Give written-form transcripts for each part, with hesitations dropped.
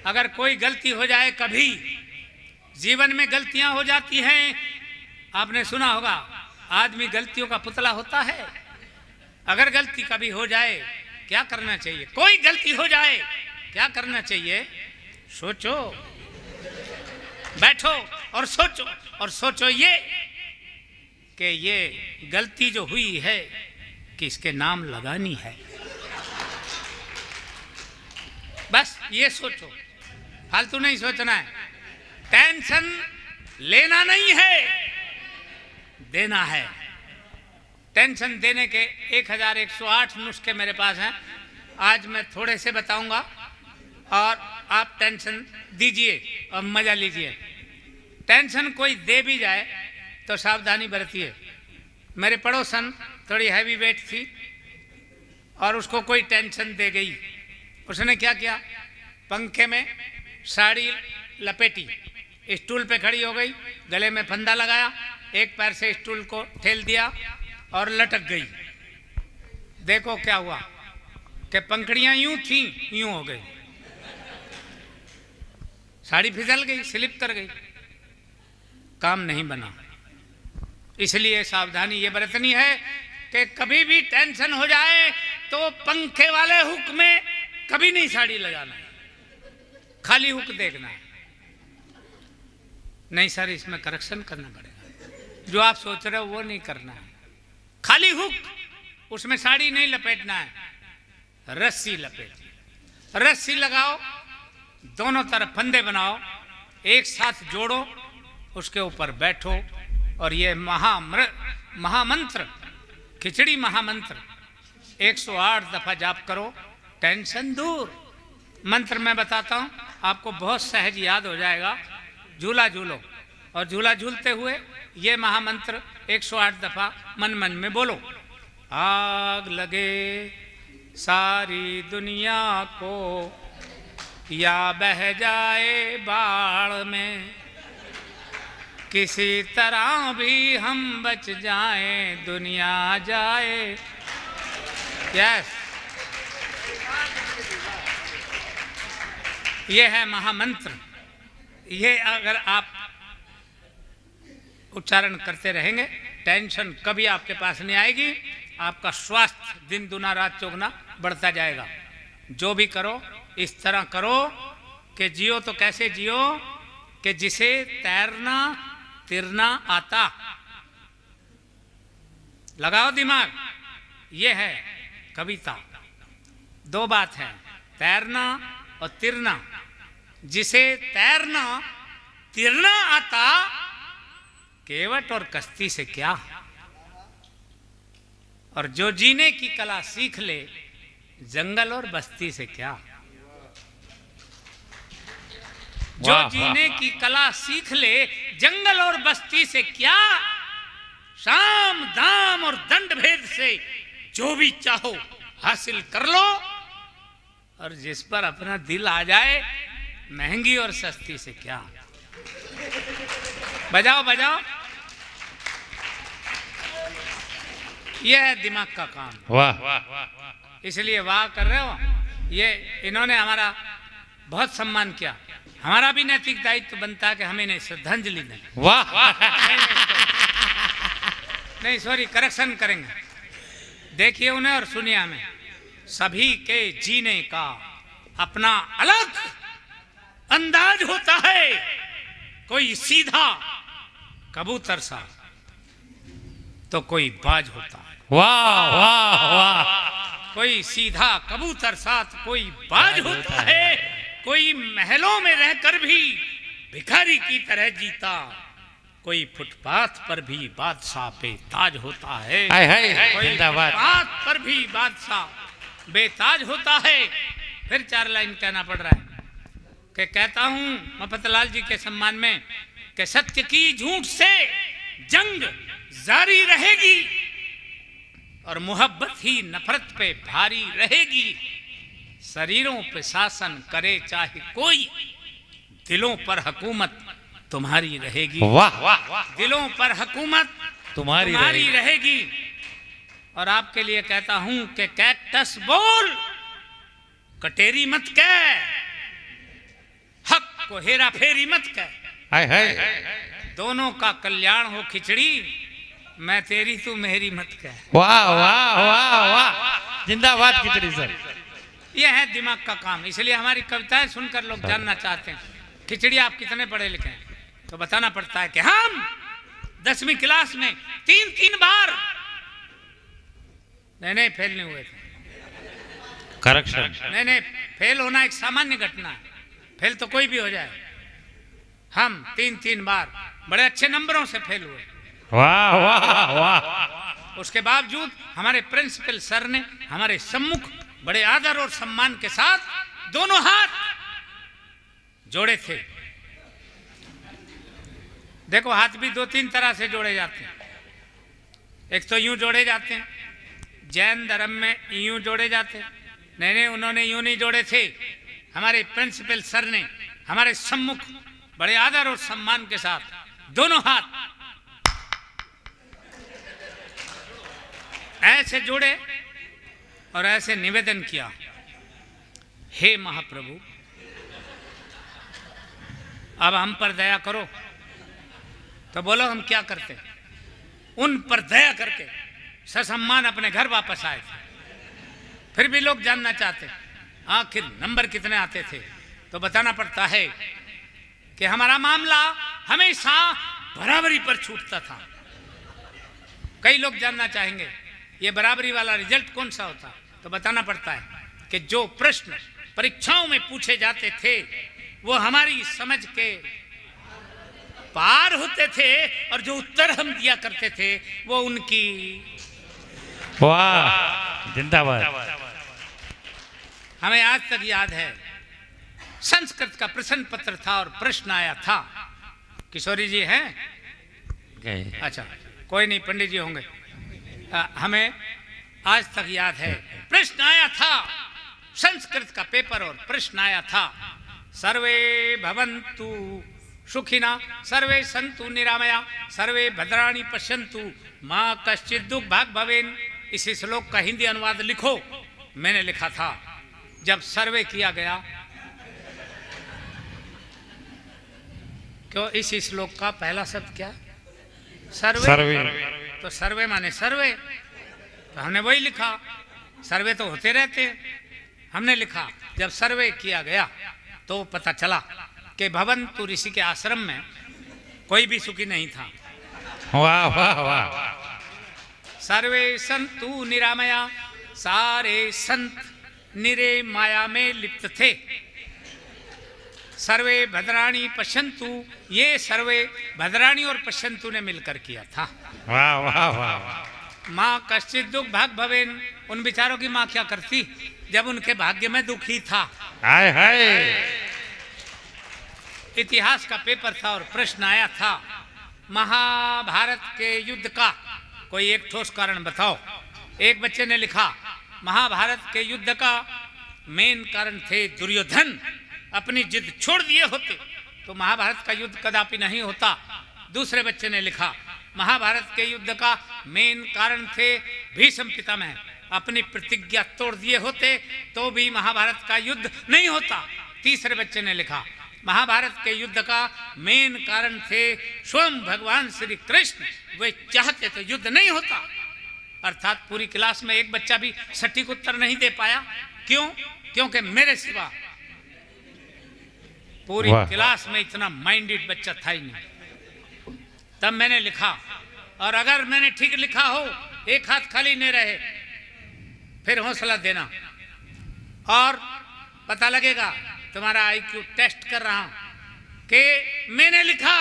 अगर कोई गलती हो जाए, कभी जीवन में गलतियां हो जाती हैं, आपने सुना होगा आदमी गलतियों का पुतला होता है। अगर गलती कभी हो जाए क्या करना चाहिए? कोई गलती हो जाए क्या करना चाहिए? सोचो, बैठो और सोचो, और सोचो ये कि ये गलती जो हुई है किसके नाम लगानी है। बस ये सोचो, फालतू नहीं सोचना है। टेंशन लेना नहीं है, देना है। टेंशन देने के 1108 नुस्खे मेरे पास हैं। आज मैं थोड़े से बताऊंगा और आप टेंशन दीजिए और मजा लीजिए। टेंशन कोई दे भी जाए तो सावधानी बरतिए। मेरे पड़ोसन थोड़ी हैवी वेट थी और उसको कोई टेंशन दे गई। उसने क्या किया? पंखे में साड़ी लपेटी, स्टूल पे खड़ी हो गई, गले में फंदा लगाया, एक पैर से स्टूल को ठेल दिया और लटक गई। देखो क्या हुआ कि पंखड़ियां यूं थी यूं हो गई, साड़ी फिसल गई, स्लिप कर गई, काम नहीं बना। इसलिए सावधानी ये बरतनी है कि कभी भी टेंशन हो जाए तो पंखे वाले हुक में कभी नहीं साड़ी लगाना है, खाली हुक देखना है। नहीं सर, इसमें करेक्शन करना पड़ेगा, जो आप सोच रहे हो वो नहीं करना है। खाली हुक, उसमें साड़ी नहीं लपेटना है, रस्सी लपेट, रस्सी लगाओ, दोनों तरफ फंदे बनाओ, एक साथ जोड़ो, उसके ऊपर बैठो और ये महामंत्र, खिचड़ी महामंत्र 108 दफा जाप करो, टेंशन दूर। मंत्र मैं बताता हूं, आपको बहुत सहज याद हो जाएगा। झूला झूलो और झूला झूलते हुए ये महामंत्र 108 दफा मन मन में बोलो। आग लगे सारी दुनिया को या बह जाए बाढ़ में, किसी तरह भी हम बच जाएं, दुनिया जाए। यस, ये है महामंत्र। ये अगर आप उच्चारण करते रहेंगे, टेंशन कभी आपके पास नहीं आएगी। आपका स्वास्थ्य दिन दुना रात चौगुना बढ़ता जाएगा। जो भी करो इस तरह करो कि जियो तो कैसे जियो कि जिसे तैरना तिरना आता। लगाओ दिमाग, ये है कविता। दो बात है, तैरना और तिरना। जिसे तैरना तिरना आता, केवट और कश्ती से क्या। और जो जीने की कला सीख ले, जंगल और बस्ती से क्या। जो जीने की कला सीख ले, जंगल और बस्ती से क्या। साम दाम और दंड भेद से जो भी चाहो हासिल कर लो, और जिस पर अपना दिल आ जाए, महंगी और सस्ती से क्या। बजाओ बजाओ, यह है दिमाग का काम। वाह, इसलिए वाह कर रहे हो। ये इन्होंने हमारा बहुत सम्मान किया। हमारा भी नैतिक दायित्व बनता है कि हमें नहीं श्रद्धांजलि दें। वाह, नहीं सॉरी, करेक्शन करेंगे। देखिए उन्हें और सुनिए हमें। सभी के जीने का अपना अलग अंदाज होता है। कोई सीधा कबूतर सा तो कोई बाज होता है। वाह वाह वाह। कोई सीधा कबूतर सा तो कोई बाज होता है। कोई महलों में रहकर भी भिखारी की तरह जीता, कोई फुटपाथ पर भी बादशाह बेताज होता है। कोई फुटपाथ पर भी बादशाह बेताज होता है। फिर 4 लाइन कहना पड़ रहा है कि कहता हूं मफतलाल जी के सम्मान में कि सत्य की झूठ से जंग जारी रहेगी और मोहब्बत ही नफरत पे भारी रहेगी। शरीरों पे शासन करे चाहे कोई, दिलों पर हुकूमत तुम्हारी रहेगी। वाह वाह, दिलों पर हुकूमत तुम्हारी रहेगी। और आपके लिए कहता हूं कि कैक्टस बोल, कटेरी मत कह। को हेरा फेरी मत कह। हाय हाय दोनों का कल्याण हो खिचड़ी, मैं तेरी तू मेरी मत कह। वाह वाह वाह वाह, जिंदाबाद खिचड़ी सर। यह है दिमाग का काम। इसलिए हमारी कविताएं सुनकर लोग जानना चाहते हैं खिचड़ी आप कितने पढ़े लिखे हैं, तो बताना पड़ता है कि हम 10वीं क्लास में 3 बार नहीं फेल नहीं हुए थे। करेक्शन। नहीं, फेल होना एक सामान्य घटना है, फेल तो कोई भी हो जाए। हम 3 बार बड़े अच्छे नंबरों से फेल हुए। वाह वाह वाह। उसके बावजूद हमारे प्रिंसिपल सर ने हमारे सम्मुख बड़े आदर और सम्मान के साथ दोनों हाथ जोड़े थे। देखो हाथ भी 2-3 तरह से जोड़े जाते हैं। एक तो यूं जोड़े जाते हैं, जैन धर्म में यूं जोड़े जाते हैं। नहीं, उन्होंने यूं नहीं जोड़े थे। हमारे प्रिंसिपल सर ने हमारे सम्मुख बड़े आदर और सम्मान के साथ दोनों हाथ ऐसे जोड़े और ऐसे निवेदन किया, हे महाप्रभु अब हम पर दया करो। तो बोलो हम क्या करते? उन पर दया करके ससम्मान अपने घर वापस आए थे। फिर भी लोग जानना चाहते आखिर नंबर कितने आते थे, तो बताना पड़ता है कि हमारा मामला हमेशा बराबरी पर छूटता था। कई लोग जानना चाहेंगे ये बराबरी वाला रिजल्ट कौन सा होता, तो बताना पड़ता है कि जो प्रश्न परीक्षाओं में पूछे जाते थे वो हमारी समझ के पार होते थे और जो उत्तर हम दिया करते थे वो उनकी। वाह जिंदाबाद। हमें आज तक याद है संस्कृत का प्रश्न पत्र था और प्रश्न आया था। किशोरी जी हैं? अच्छा कोई नहीं, पंडित जी होंगे। हमें आज तक याद है प्रश्न आया था, संस्कृत का पेपर और प्रश्न आया था, सर्वे भवन्तु सुखिना सर्वे सन्तु निरामया सर्वे भद्राणि पश्यन्तु मां कश्चित् दुःख भाग् भवेन्। इसी श्लोक का हिंदी अनुवाद लिखो। मैंने लिखा था। जब सर्वे किया गया, क्यों इस श्लोक का पहला शब्द क्या? सर्वे, सर्वे। तो सर्वे माने सर्वे, तो हमने वही लिखा। सर्वे तो होते रहते हैं। हमने लिखा जब सर्वे किया गया तो पता चला कि भवन्तु ऋषि के आश्रम में कोई भी सुखी नहीं था। वाह वाह वाह। सर्वे संतु निरामया, सारे संत निरे माया में लिप्त थे। सर्वे भद्राणी पश्यन्तु, ये सर्वे भद्राणी और पश्यन्तु ने मिलकर किया था। वाह वाह वाह। माँ कश्चित् दुःख भाग् भवेन्, उन बेचारों की माँ क्या करती जब उनके भाग्य में दुख ही था। हाय हाय। इतिहास का पेपर था और प्रश्न आया था महाभारत के युद्ध का कोई एक ठोस कारण बताओ। एक बच्चे ने लिखा महाभारत के युद्ध का मेन कारण थे दुर्योधन। अपनी जिद छोड़ दिए होते तो महाभारत का युद्ध कदापि नहीं होता। दूसरे बच्चे ने लिखा महाभारत के युद्ध का मेन कारण थे भीष्म पितामह। अपनी प्रतिज्ञा तोड़ दिए होते तो भी महाभारत का युद्ध नहीं होता। तीसरे बच्चे ने लिखा महाभारत के युद्ध का मेन कारण थे स्वयं भगवान श्री कृष्ण, वे चाहते तो युद्ध नहीं होता। अर्थात पूरी क्लास में एक बच्चा भी सटीक उत्तर नहीं दे पाया। क्यों? क्योंकि मेरे सिवा पूरी क्लास में इतना माइंडेड बच्चा था ही नहीं। तब मैंने लिखा, और अगर मैंने ठीक लिखा हो, एक हाथ खाली नहीं रहे, फिर हौसला देना और पता लगेगा। तुम्हारा आईक्यू टेस्ट कर रहा हूं कि मैंने लिखा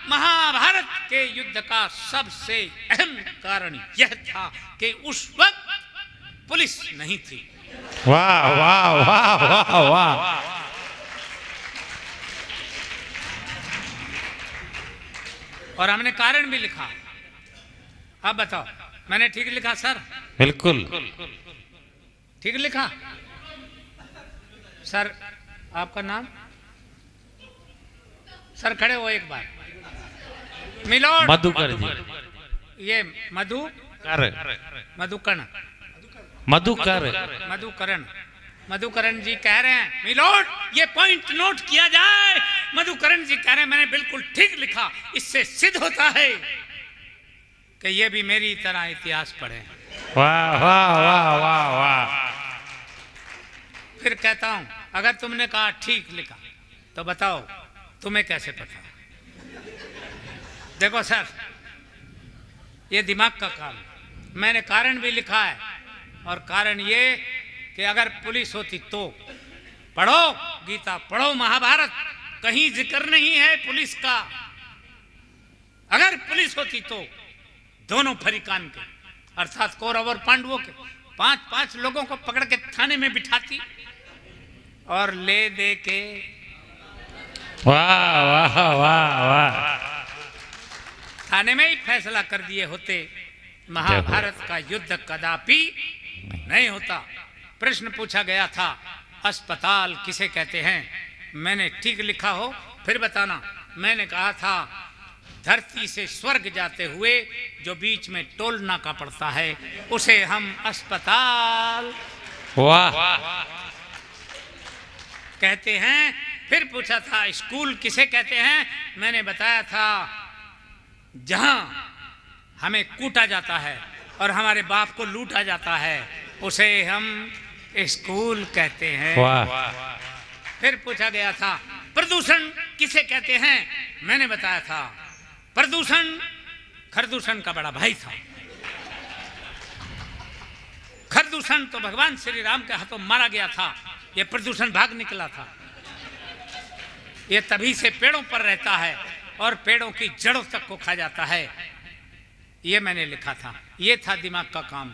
महाभारत के युद्ध का सबसे अहम कारण यह था कि उस वक्त पुलिस नहीं थी। वाह वाह वाह वाह वाह। और हमने कारण भी लिखा। अब बताओ मैंने ठीक लिखा सर? बिल्कुल ठीक लिखा सर। आपका नाम? सर खड़े हो एक बार। मिलोड मधुकर जी। ये मधु कर मधुकर्ण मधुकर मधुकरण। मधुकरण जी कह रहे हैं मिलोड, ये पॉइंट नोट किया जाए। मधुकरण जी कह रहे हैं मैंने बिल्कुल ठीक लिखा। इससे सिद्ध होता है कि ये भी मेरी तरह इतिहास पढ़े। वाह वाह वाह वाह वाह। फिर कहता हूं अगर तुमने कहा ठीक लिखा तो बताओ तुम्हें कैसे पता? देखो सर, ये दिमाग का काम। मैंने कारण भी लिखा है, और कारण ये कि अगर पुलिस होती तो पढ़ो गीता, पढ़ो महाभारत, कहीं जिक्र नहीं है पुलिस का। अगर पुलिस होती तो दोनों फरीकान के अर्थात कौरव और पांडवों के 5-5 लोगों को पकड़ के थाने में बिठाती और ले दे के वाह वाह वाह वाह। थाने में ही फैसला कर दिए होते, महाभारत का युद्ध कदापि नहीं होता। प्रश्न पूछा गया था अस्पताल किसे कहते हैं? मैंने ठीक लिखा हो फिर बताना। मैंने कहा था धरती से स्वर्ग जाते हुए जो बीच में टोल नाका पड़ता है उसे हम अस्पताल वाह कहते हैं। फिर पूछा था स्कूल किसे कहते हैं? मैंने बताया था जहां हमें कूटा जाता है और हमारे बाप को लूटा जाता है उसे हम स्कूल कहते हैं। वाह। फिर पूछा गया था प्रदूषण किसे कहते हैं? मैंने बताया था प्रदूषण खरदूषण का बड़ा भाई था। खरदूषण तो भगवान श्री राम के हाथों मारा गया था, ये प्रदूषण भाग निकला था। ये तभी से पेड़ों पर रहता है और पेड़ों की जड़ों तक को खा जाता है। ये मैंने लिखा था, ये था दिमाग का काम।